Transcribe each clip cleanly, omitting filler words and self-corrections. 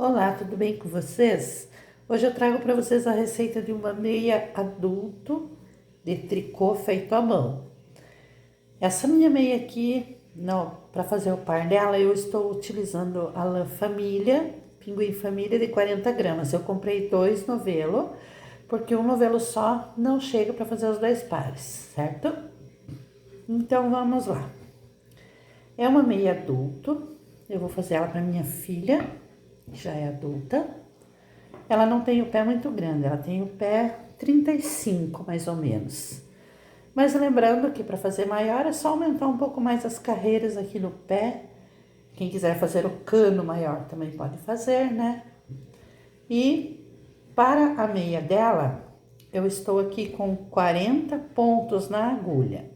Olá, tudo bem com vocês? Hoje eu trago para vocês a receita de uma meia adulto de tricô feito à mão. Essa minha meia aqui, não, para fazer o par dela, eu estou utilizando a lã família, pinguim família de 40 gramas. Eu comprei 2 novelos, porque um novelo só não chega para fazer os 2 pares, certo? Então vamos lá. É uma meia adulto, eu vou fazer ela para minha filha, que já é adulta. Ela não tem o pé muito grande, ela tem o pé 35 mais ou menos. Mas lembrando que para fazer maior é só aumentar um pouco mais as carreiras aqui no pé. Quem quiser fazer o cano maior também pode fazer, né? E para a meia dela, eu estou aqui com 40 pontos na agulha.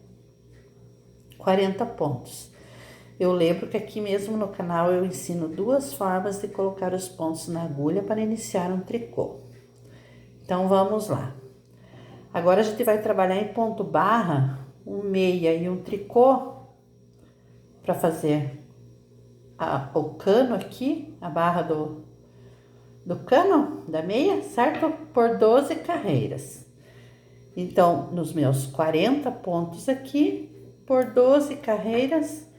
40 pontos. Eu lembro que aqui mesmo no canal eu ensino 2 formas de colocar os pontos na agulha para iniciar um tricô. Então vamos lá. Agora a gente vai trabalhar em ponto barra, um meia e um tricô para fazer o cano aqui, a barra do cano da meia, certo? Por 12 carreiras. Então, nos meus 40 pontos aqui, por 12 carreiras,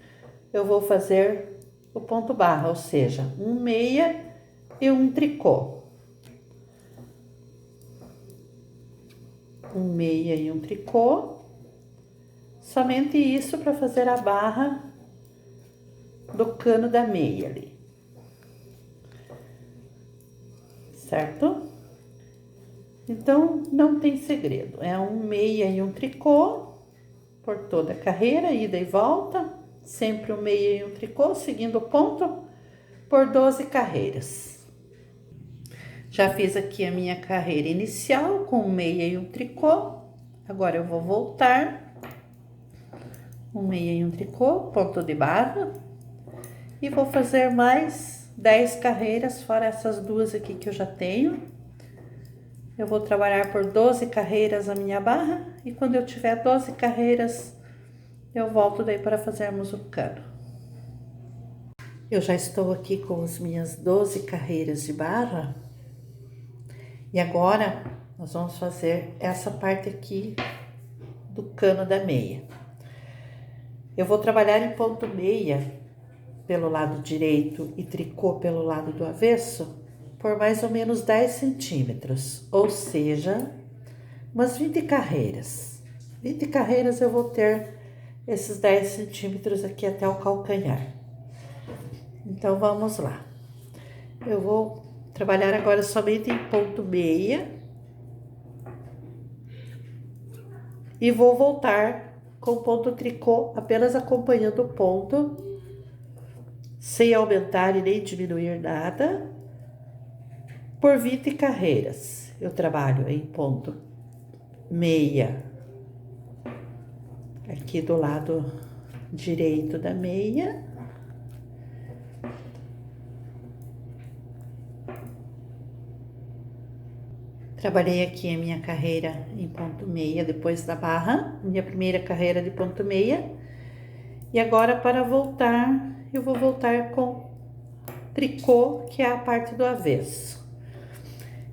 eu vou fazer o ponto barra, ou seja, um meia e um tricô. Um meia e um tricô. Somente isso para fazer a barra do cano da meia ali. Certo? Então, não tem segredo. É um meia e um tricô por toda a carreira, ida e volta. Sempre um meia e um tricô, seguindo o ponto, por 12 carreiras. Já fiz aqui a minha carreira inicial com um meia e um tricô. Agora eu vou voltar. Um meia e um tricô, ponto de barra. E vou fazer mais 10 carreiras, fora essas 2 aqui que eu já tenho. Eu vou trabalhar por 12 carreiras a minha barra. E quando eu tiver 12 carreiras, eu volto daí para fazermos o cano. Eu já estou aqui com as minhas 12 carreiras de barra. E agora, nós vamos fazer essa parte aqui do cano da meia. Eu vou trabalhar em ponto meia pelo lado direito e tricô pelo lado do avesso por mais ou menos 10 centímetros, ou seja, umas 20 carreiras. 20 carreiras eu vou ter esses 10 centímetros aqui até o calcanhar. Então, vamos lá. Eu vou trabalhar agora somente em ponto meia. E vou voltar com ponto tricô, apenas acompanhando o ponto, sem aumentar e nem diminuir nada, por 20 carreiras. Eu trabalho em ponto meia, aqui do lado direito da meia. Trabalhei aqui a minha carreira em ponto meia depois da barra, minha primeira carreira de ponto meia. E agora, para voltar, eu vou voltar com tricô, que é a parte do avesso.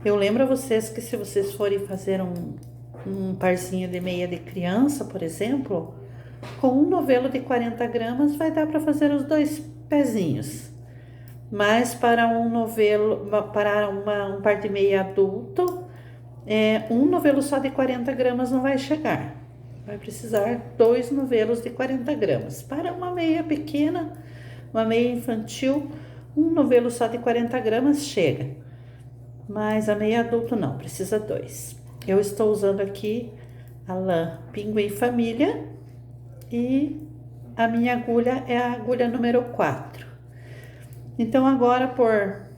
Eu lembro a vocês que se vocês forem fazer um parzinho de meia de criança, por exemplo, com um novelo de 40 gramas vai dar para fazer os 2 pezinhos. Mas para um novelo, para um par de meia adulto, um novelo só de 40 gramas não vai chegar. Vai precisar 2 novelos de 40 gramas. Para uma meia pequena, uma meia infantil, um novelo só de 40 gramas chega. Mas a meia adulto não, precisa 2. Eu estou usando aqui a lã Pinguim Família e a minha agulha é a agulha número 4. Então, agora por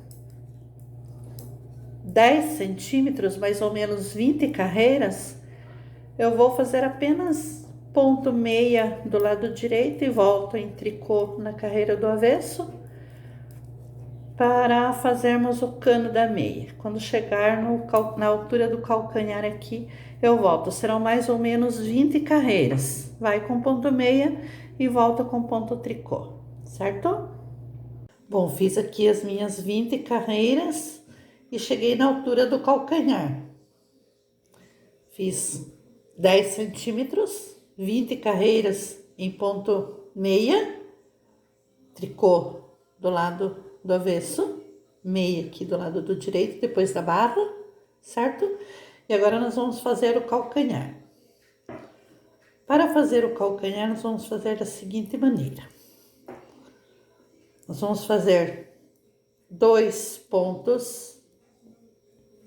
10 centímetros, mais ou menos 20 carreiras, eu vou fazer apenas ponto meia do lado direito e volto em tricô na carreira do avesso para fazermos o cano da meia. Quando chegar na altura do calcanhar aqui, eu volto. Serão mais ou menos 20 carreiras. Vai com ponto meia e volta com ponto tricô, certo? Bom, fiz aqui as minhas 20 carreiras e cheguei na altura do calcanhar. Fiz 10 centímetros, 20 carreiras em ponto meia, tricô do lado do avesso, meia aqui do lado do direito, depois da barra, certo? E agora nós vamos fazer o calcanhar. Para fazer o calcanhar, nós vamos fazer da seguinte maneira. Nós vamos fazer 2 pontos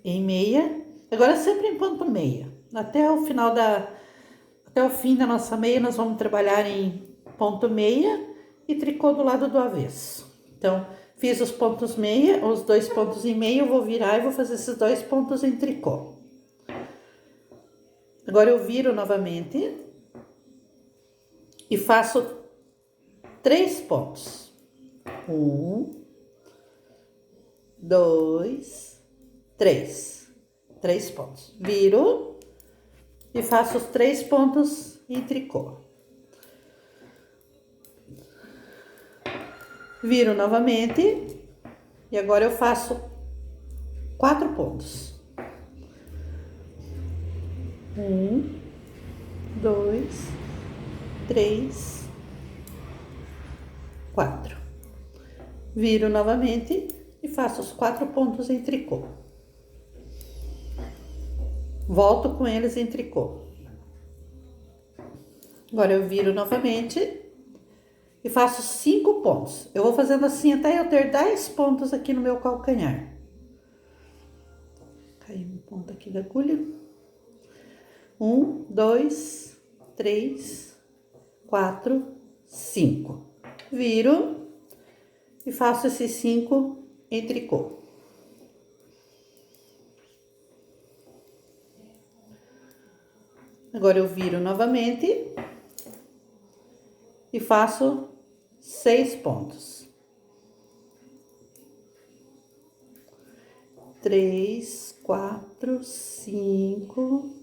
em meia, agora sempre em ponto meia. Até o fim da nossa meia, nós vamos trabalhar em ponto meia e tricô do lado do avesso. Então, fiz os pontos meia, os 2 pontos em meia, eu vou virar e vou fazer esses 2 pontos em tricô. Agora eu viro novamente e faço 3 pontos. 1, 2, 3. 3 pontos. Viro e faço os 3 pontos em tricô. Viro novamente e agora eu faço 4 pontos. 1, 2, 3, 4. Viro novamente e faço os 4 pontos em tricô. Volto com eles em tricô. Agora eu viro novamente e faço 5 pontos. Eu vou fazendo assim até eu ter 10 pontos aqui no meu calcanhar. Caiu um ponto aqui da agulha. 1, 2, 3, 4, 5. Viro e faço esses 5 em tricô. Agora eu viro novamente e faço 6 pontos. 3, 4, 5,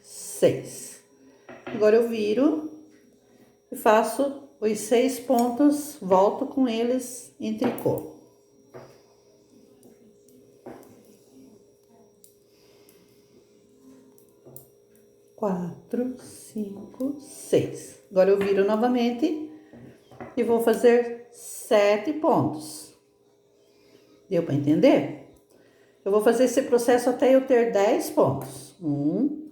6. Agora eu viro e faço os 6 pontos, volto com eles em tricô. Quatro, 5, 6. Agora eu viro novamente e vou fazer 7 pontos. Deu para entender? Eu vou fazer esse processo até eu ter 10 pontos. 1,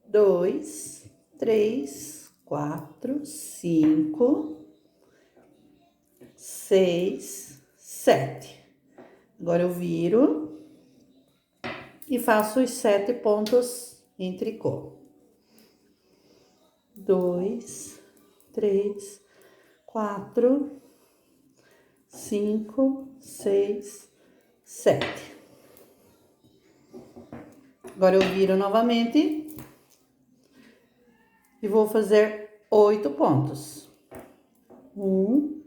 2, 3, 4, 5, 6, 7. Agora eu viro e faço os 7 pontos em tricô. 2, 3, 4, 5, 6, 7. Agora eu viro novamente e vou fazer 8 pontos. 1,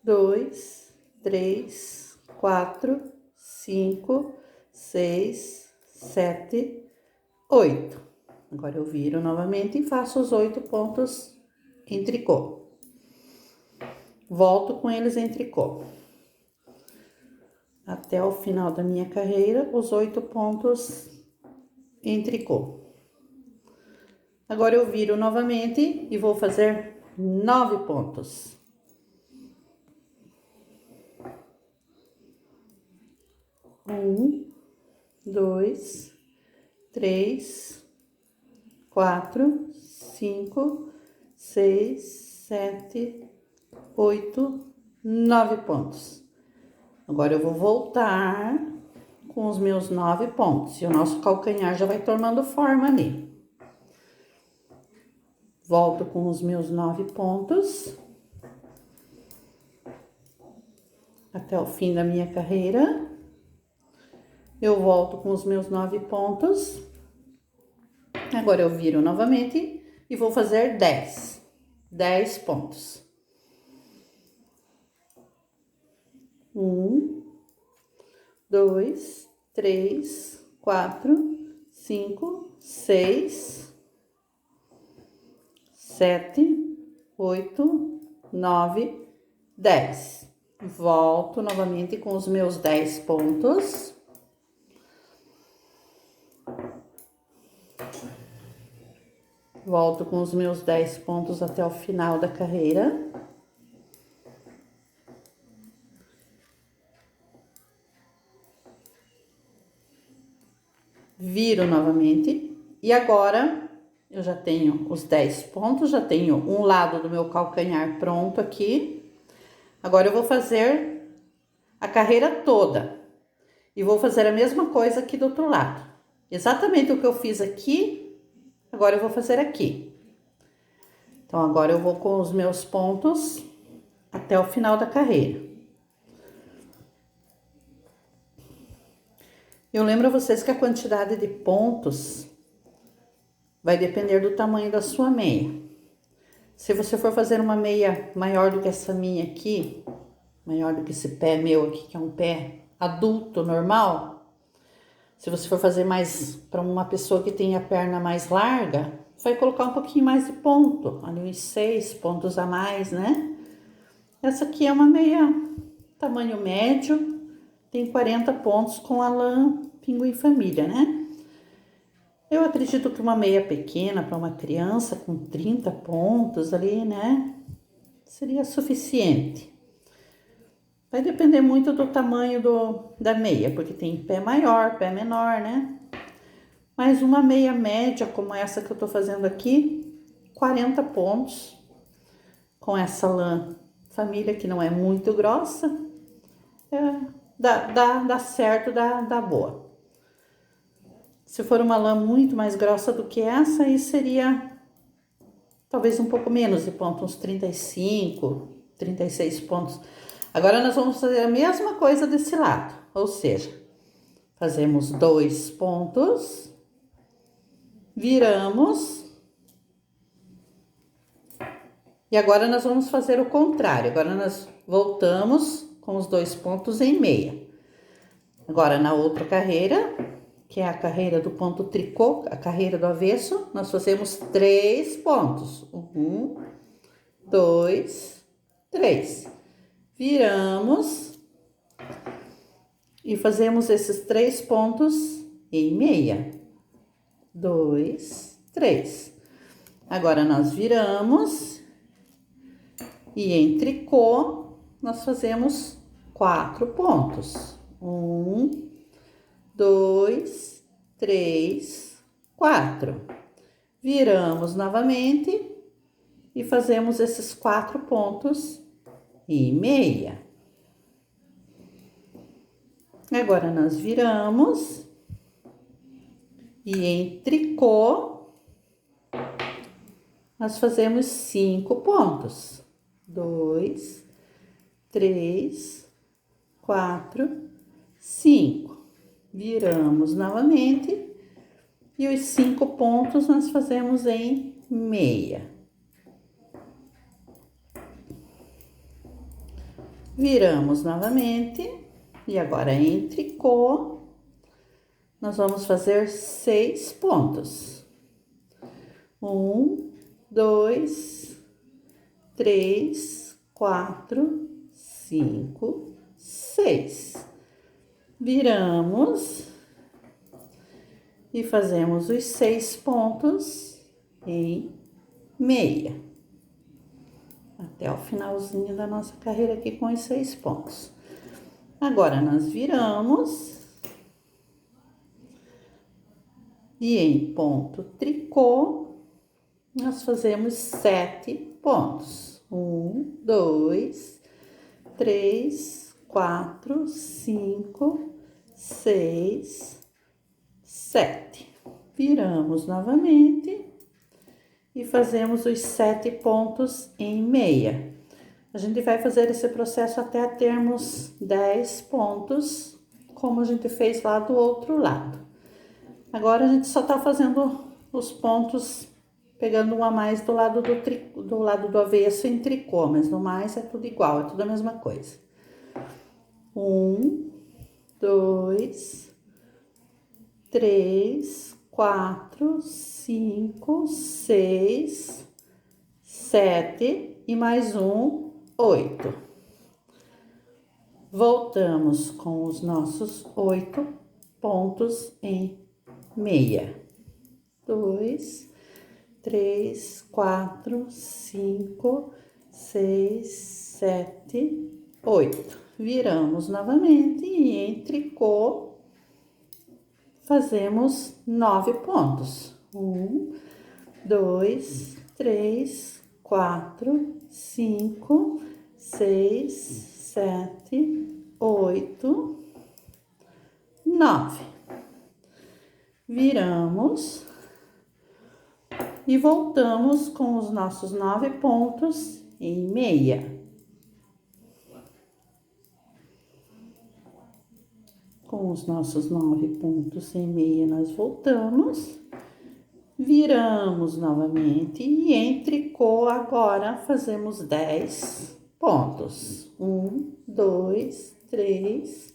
2, 3, 4, 5, 6, 7, 8. Agora eu viro novamente e faço os 8 pontos em tricô. Volto com eles em tricô. Até o final da minha carreira, os 8 pontos em tricô. Agora eu viro novamente e vou fazer 9 pontos. 1, 2, 3, 4, 5, 6, 7, 8, 9 pontos. Agora eu vou voltar com os meus 9 pontos e o nosso calcanhar já vai tomando forma ali. Volto com os meus 9 pontos até o fim da minha carreira. Eu volto com os meus 9 pontos. Agora eu viro novamente e vou fazer 10 pontos. 1, 2, 3, 4, 5, 6, 7, 8, 9, 10. Volto novamente com os meus 10 pontos. Volto com os meus 10 pontos até o final da carreira. Viro novamente. E agora, eu já tenho os 10 pontos, já tenho um lado do meu calcanhar pronto aqui. Agora eu vou fazer a carreira toda. E vou fazer a mesma coisa aqui do outro lado. Exatamente o que eu fiz aqui, agora eu vou fazer aqui. Então, agora eu vou com os meus pontos até o final da carreira. Eu lembro a vocês que a quantidade de pontos vai depender do tamanho da sua meia. Se você for fazer uma meia maior do que essa minha aqui, maior do que esse pé meu aqui, que é um pé adulto, normal, se você for fazer mais para uma pessoa que tem a perna mais larga, vai colocar um pouquinho mais de ponto, ali uns 6 pontos a mais, né? Essa aqui é uma meia tamanho médio, tem 40 pontos com a lã Pinguim Família, né? Eu acredito que uma meia pequena para uma criança com 30 pontos ali, né? Seria suficiente. Vai depender muito do tamanho da meia, porque tem pé maior, pé menor, né? Mas uma meia média, como essa que eu tô fazendo aqui, 40 pontos, com essa lã Família, que não é muito grossa, dá certo, dá boa. Se for uma lã muito mais grossa do que essa, aí seria talvez um pouco menos de pontos, uns 35, 36 pontos. Agora nós vamos fazer a mesma coisa desse lado, ou seja, fazemos 2 pontos, viramos, e agora nós vamos fazer o contrário. Agora nós voltamos com os 2 pontos em meia. Agora na outra carreira, que é a carreira do ponto tricô, a carreira do avesso, nós fazemos 3 pontos. 1, 2, 3. Viramos e fazemos esses 3 pontos em meia. 2, 3. Agora nós viramos e em tricô nós fazemos 4 pontos. 1, 2, 3, 4. Viramos novamente e fazemos esses 4 pontos e meia. Agora nós viramos e em tricô nós fazemos 5 pontos. 2, 3, 4, 5. Viramos novamente e os 5 pontos nós fazemos em meia. Viramos novamente e agora em tricô nós vamos fazer 6 pontos. 1, 2, 3, 4, 5, 6. Viramos e fazemos os 6 pontos em meia. Até o finalzinho da nossa carreira aqui com os 6 pontos. Agora, nós viramos e em ponto tricô, nós fazemos 7 pontos. 1, 2, 3, 4, 5, 6, 7. Viramos novamente e fazemos os 7 pontos em meia. A gente vai fazer esse processo até termos 10 pontos, como a gente fez lá do outro lado. Agora a gente só tá fazendo os pontos, pegando um a mais do lado do lado do avesso em tricô, mas no mais é tudo igual, é tudo a mesma coisa. 1, 2, 3, 4, 5, 6, 7 e mais um, 8. Voltamos com os nossos 8 pontos em meia. 2, 3, 4, 5, 6, 7, 8. Viramos novamente e em tricô fazemos 9 pontos. 1, 2, 3, 4, 5, 6, 7, 8, 9. Viramos e voltamos com os nossos 9 pontos em meia. Com os nossos 9 pontos em meia, nós voltamos, viramos novamente e em tricô agora fazemos 10 pontos. 1, 2, 3,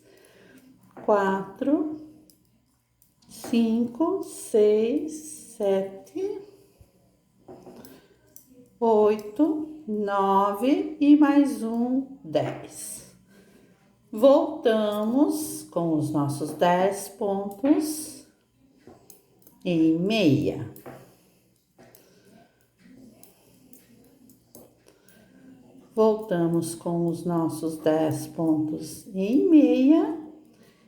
4, 5, 6, 7, 8, 9 e mais um 10. Voltamos com os nossos 10 pontos em meia. Voltamos com os nossos 10 pontos em meia.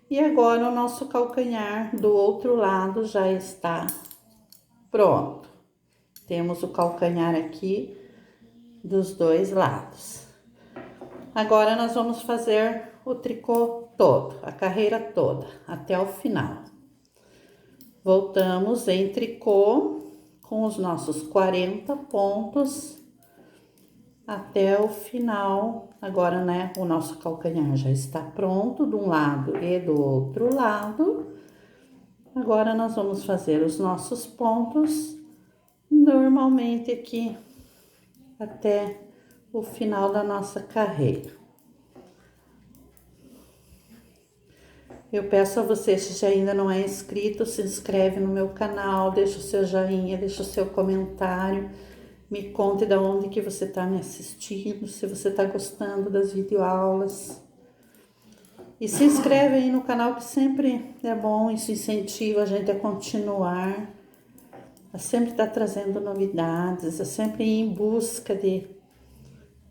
E agora o nosso calcanhar do outro lado já está pronto. Temos o calcanhar aqui dos dois lados. Agora nós vamos fazer o tricô todo, a carreira toda, até o final. Voltamos em tricô com os nossos 40 pontos até o final. Agora, né, o nosso calcanhar já está pronto de um lado e do outro lado. Agora, nós vamos fazer os nossos pontos normalmente aqui até o final da nossa carreira. Eu peço a você, se ainda não é inscrito, se inscreve no meu canal, deixa o seu joinha, deixa o seu comentário, me conte de onde que você está me assistindo, se você está gostando das videoaulas. E se inscreve aí no canal, que sempre é bom, isso incentiva a gente a continuar, a sempre estar trazendo novidades, a sempre ir em busca de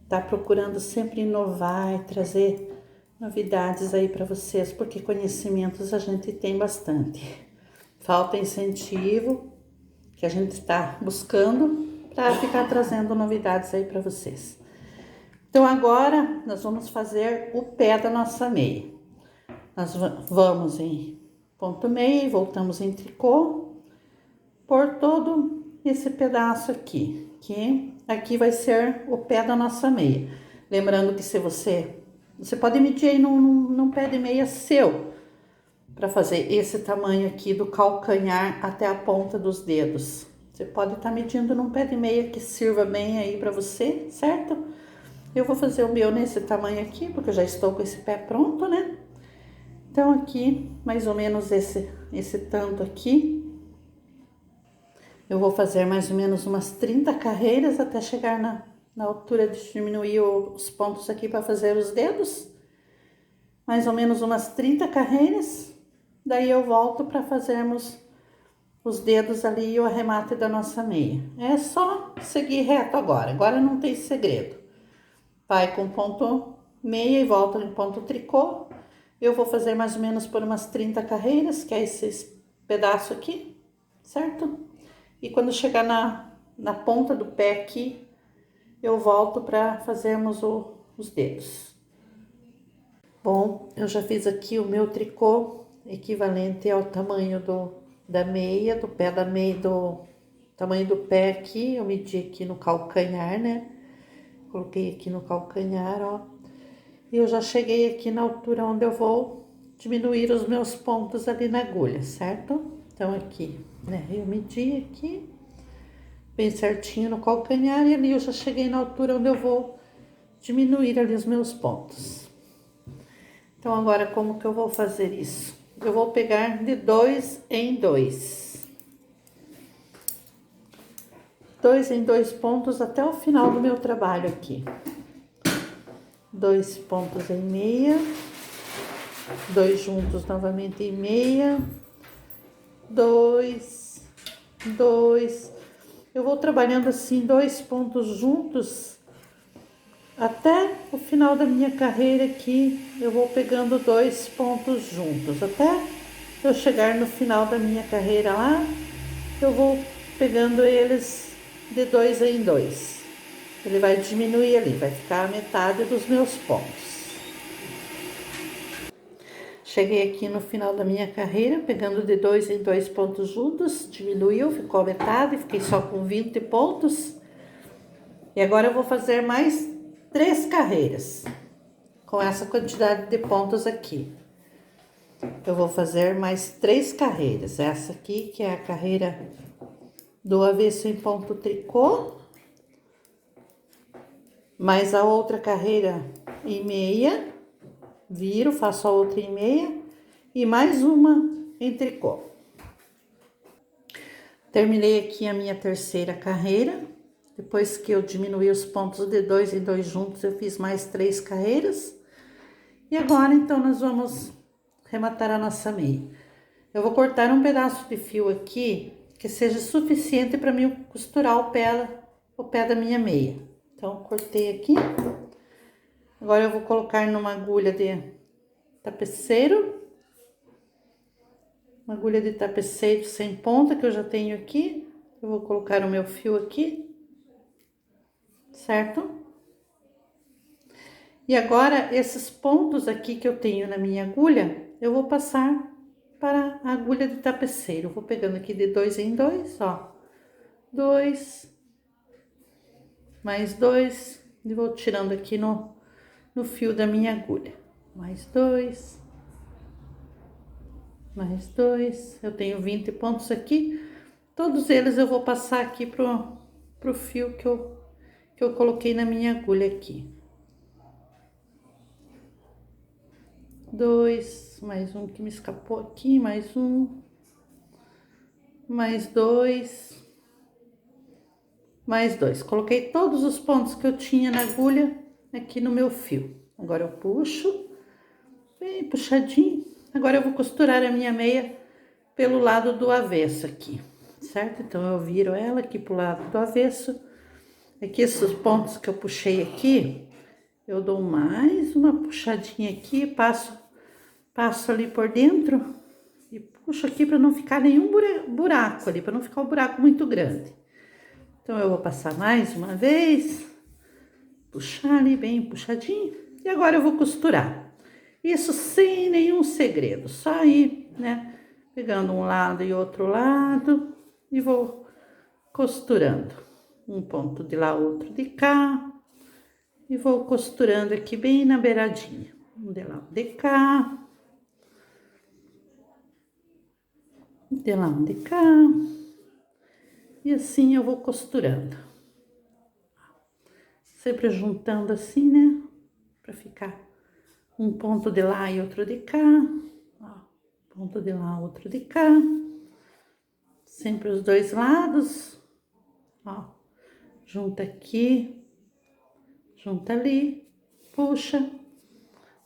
estar procurando sempre inovar e trazer novidades aí para vocês, porque conhecimentos a gente tem bastante. Falta incentivo, que a gente está buscando para ficar trazendo novidades aí para vocês. Então agora nós vamos fazer o pé da nossa meia. Nós vamos em ponto meia e voltamos em tricô por todo esse pedaço aqui, que aqui vai ser o pé da nossa meia. Lembrando que se você pode medir aí num pé de meia seu, para fazer esse tamanho aqui do calcanhar até a ponta dos dedos. Você pode estar medindo num pé de meia que sirva bem aí para você, certo? Eu vou fazer o meu nesse tamanho aqui, porque eu já estou com esse pé pronto, né? Então, aqui, mais ou menos esse tanto aqui. Eu vou fazer mais ou menos umas 30 carreiras até chegar na altura de diminuir os pontos aqui para fazer os dedos. Mais ou menos umas 30 carreiras. Daí eu volto para fazermos os dedos ali e o arremate da nossa meia. É só seguir reto agora. Agora não tem segredo. Vai com ponto meia e volta em ponto tricô. Eu vou fazer mais ou menos por umas 30 carreiras, que é esse pedaço aqui, certo? E quando chegar na ponta do pé aqui, eu volto para fazermos os dedos. Bom, eu já fiz aqui o meu tricô, equivalente ao tamanho da meia, do pé da meia, do tamanho do pé aqui. Eu medi aqui no calcanhar, né? Coloquei aqui no calcanhar, ó. E eu já cheguei aqui na altura onde eu vou diminuir os meus pontos ali na agulha, certo? Então, aqui, né? Eu medi aqui, bem certinho no calcanhar, e ali eu já cheguei na altura onde eu vou diminuir ali os meus pontos. Então, agora, como que eu vou fazer isso? Eu vou pegar de 2 em 2. 2 em 2 pontos até o final do meu trabalho aqui. 2 pontos em meia. dois juntos novamente em meia, dois, dois. Eu vou trabalhando assim 2 pontos juntos até o final da minha carreira aqui. Eu vou pegando 2 pontos juntos até eu chegar no final da minha carreira lá. Eu vou pegando eles de 2 em 2. Ele vai diminuir ali, vai ficar a metade dos meus pontos. Cheguei aqui no final da minha carreira, pegando de 2 em 2 pontos juntos, diminuiu, ficou a metade, fiquei só com 20 pontos. E agora eu vou fazer mais 3 carreiras, com essa quantidade de pontos aqui. Eu vou fazer mais 3 carreiras, essa aqui que é a carreira do avesso em ponto tricô, mais a outra carreira em meia, viro, faço a outra em meia e mais uma em tricô. Terminei aqui a minha terceira carreira. Depois que eu diminuí os pontos de 2 em 2 juntos, eu fiz mais 3 carreiras. E agora, então, nós vamos rematar a nossa meia. Eu vou cortar um pedaço de fio aqui que seja suficiente para mim costurar o pé da minha meia. Então, cortei aqui. Agora eu vou colocar numa agulha de tapeceiro. Uma agulha de tapeceiro sem ponta que eu já tenho aqui. Eu vou colocar o meu fio aqui, certo? E agora, esses pontos aqui que eu tenho na minha agulha, eu vou passar para a agulha de tapeceiro. Eu vou pegando aqui de 2 em 2, ó. 2, mais 2, e vou tirando aqui no fio da minha agulha. Mais 2, mais 2. Eu tenho 20 pontos aqui. Todos eles eu vou passar aqui pro fio que eu coloquei na minha agulha aqui. 2, mais um que me escapou aqui, mais um, mais 2, mais 2. Coloquei todos os pontos que eu tinha na agulha aqui no meu fio. Agora eu puxo, bem puxadinho. Agora eu vou costurar a minha meia pelo lado do avesso aqui, certo? Então eu viro ela aqui pro lado do avesso. Aqui esses pontos que eu puxei aqui, eu dou mais uma puxadinha aqui, passo ali por dentro e puxo aqui para não ficar nenhum buraco ali, para não ficar um buraco muito grande. Então, eu vou passar mais uma vez, puxar ali bem puxadinho e agora eu vou costurar. Isso sem nenhum segredo, só ir, né, pegando um lado e outro lado e vou costurando. Um ponto de lá, outro de cá e vou costurando aqui bem na beiradinha. Um de lá, de cá. De lá, de cá. E assim eu vou costurando. Sempre juntando assim, né? Pra ficar um ponto de lá e outro de cá. Ó, ponto de lá, outro de cá. Sempre os dois lados. Ó, junta aqui, junta ali, puxa.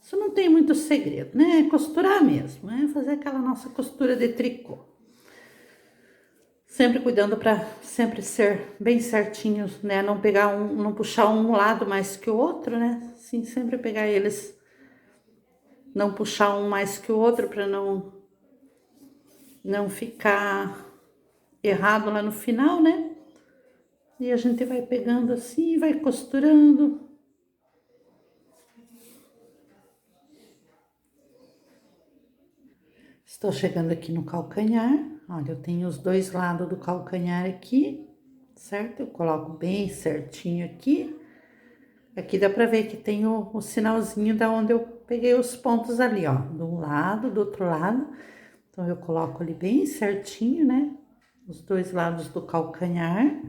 Isso não tem muito segredo, né? É costurar mesmo, é fazer aquela nossa costura de tricô. Sempre cuidando para sempre ser bem certinhos, né? Não pegar não puxar um lado mais que o outro, né? Sim, sempre pegar eles, não puxar um mais que o outro para não ficar errado lá no final, né? E a gente vai pegando assim, vai costurando. Estou chegando aqui no calcanhar. Olha, eu tenho os dois lados do calcanhar aqui, certo? Eu coloco bem certinho aqui. Aqui dá pra ver que tem o sinalzinho da onde eu peguei os pontos ali, ó. De um lado, do outro lado. Então, eu coloco ali bem certinho, né? Os dois lados do calcanhar.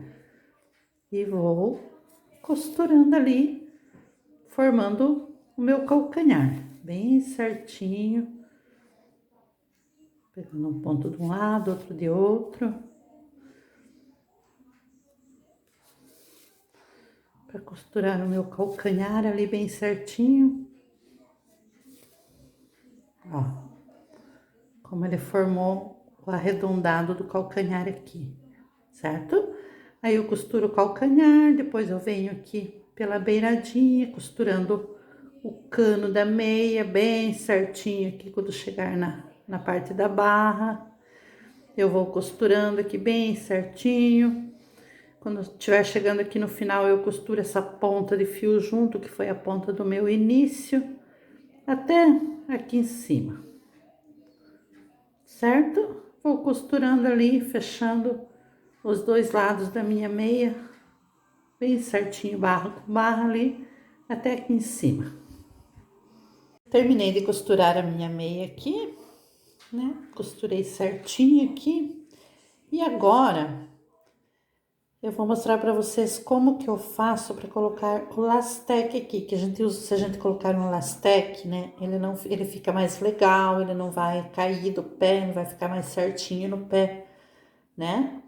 E vou costurando ali, formando o meu calcanhar. Bem certinho. Pegando um ponto de um lado, outro de outro. Para costurar o meu calcanhar ali bem certinho. Ó, como ele formou o arredondado do calcanhar aqui, certo? Aí eu costuro o calcanhar, depois eu venho aqui pela beiradinha, costurando o cano da meia bem certinho aqui quando chegar na parte da barra. Eu vou costurando aqui bem certinho. Quando estiver chegando aqui no final, eu costuro essa ponta de fio junto, que foi a ponta do meu início, até aqui em cima, certo? Vou costurando ali, fechando os dois lados da minha meia, bem certinho, barra com barra ali, até aqui em cima. Terminei de costurar a minha meia aqui, né? Costurei certinho aqui. E agora eu vou mostrar para vocês como que eu faço para colocar o lastec aqui, que a gente usa, se a gente colocar um lastec, né, ele fica mais legal, ele não vai cair do pé, ele vai ficar mais certinho no pé, né?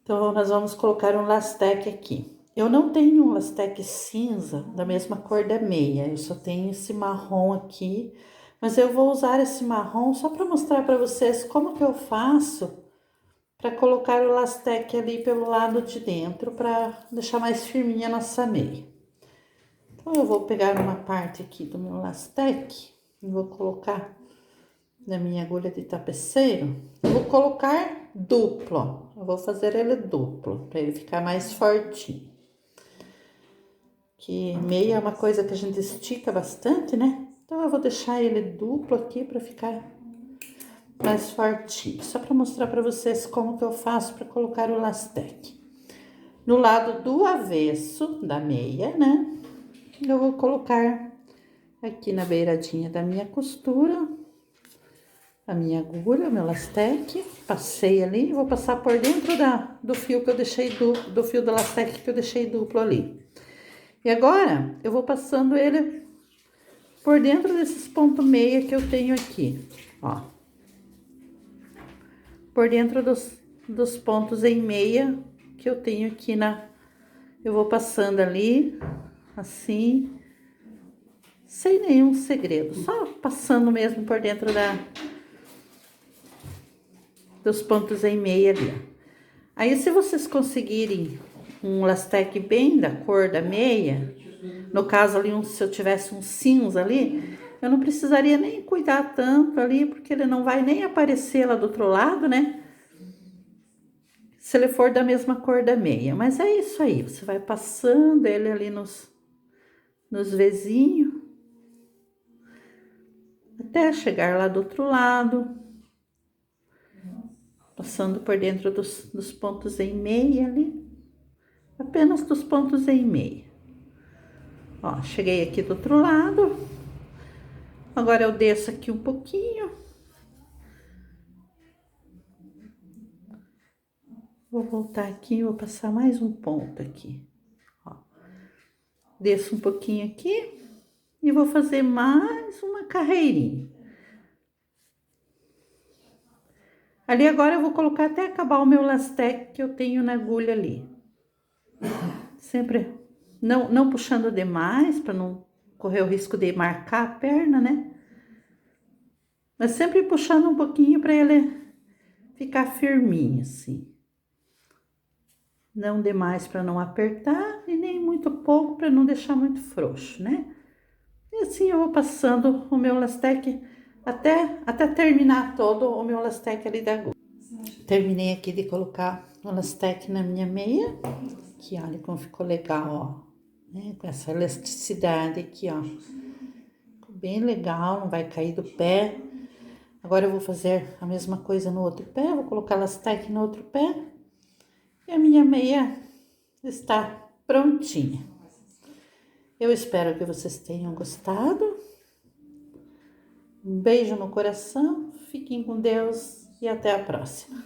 Então, nós vamos colocar um lastec aqui. Eu não tenho um lastec cinza da mesma cor da meia, eu só tenho esse marrom aqui, mas eu vou usar esse marrom só para mostrar para vocês como que eu faço para colocar o lastec ali pelo lado de dentro para deixar mais firminha a nossa meia. Então, eu vou pegar uma parte aqui do meu lastec e vou colocar na minha agulha de tapeceiro. Eu vou colocar duplo, eu vou fazer ele duplo para ele ficar mais fortinho. Que meia é uma coisa que a gente estica bastante, né? Então, eu vou deixar ele duplo aqui para ficar mais fortinho, só para mostrar para vocês como que eu faço para colocar o lastec. No lado do avesso da meia, né? Eu vou colocar aqui na beiradinha da minha costura a minha agulha, o meu lastec, passei ali e vou passar por dentro do fio que eu deixei do fio do lastec que eu deixei duplo ali. E agora eu vou passando ele por dentro desses pontos meia que eu tenho aqui, ó. Por dentro dos pontos em meia que eu tenho aqui eu vou passando ali, assim, sem nenhum segredo, só passando mesmo por dentro dos pontos em meia ali. Aí, se vocês conseguirem um lastec bem da cor da meia, no caso ali, se eu tivesse um cinza ali, eu não precisaria nem cuidar tanto ali, porque ele não vai nem aparecer lá do outro lado, né? Se ele for da mesma cor da meia. Mas é isso aí, você vai passando ele ali nos vezinhos, até chegar lá do outro lado, passando por dentro dos pontos em meia ali, apenas dos pontos em meia. Ó, cheguei aqui do outro lado, agora eu desço aqui um pouquinho, vou voltar aqui, vou passar mais um ponto aqui, ó. Desço um pouquinho aqui e vou fazer mais uma carreirinha. Ali agora eu vou colocar até acabar o meu lastec que eu tenho na agulha ali. Sempre não puxando demais, para não correr o risco de marcar a perna, né? Mas sempre puxando um pouquinho para ele ficar firminho, assim. Não demais para não apertar e nem muito pouco para não deixar muito frouxo, né? E assim eu vou passando o meu lastec até terminar todo o meu lastec ali da agulha. Terminei aqui de colocar o lastec na minha meia, que olha como ficou legal, ó, né? Com essa elasticidade aqui, ó, ficou bem legal, não vai cair do pé. Agora eu vou fazer a mesma coisa no outro pé, vou colocar lastec no outro pé e a minha meia está prontinha. Eu espero que vocês tenham gostado. Um beijo no coração, fiquem com Deus e até a próxima.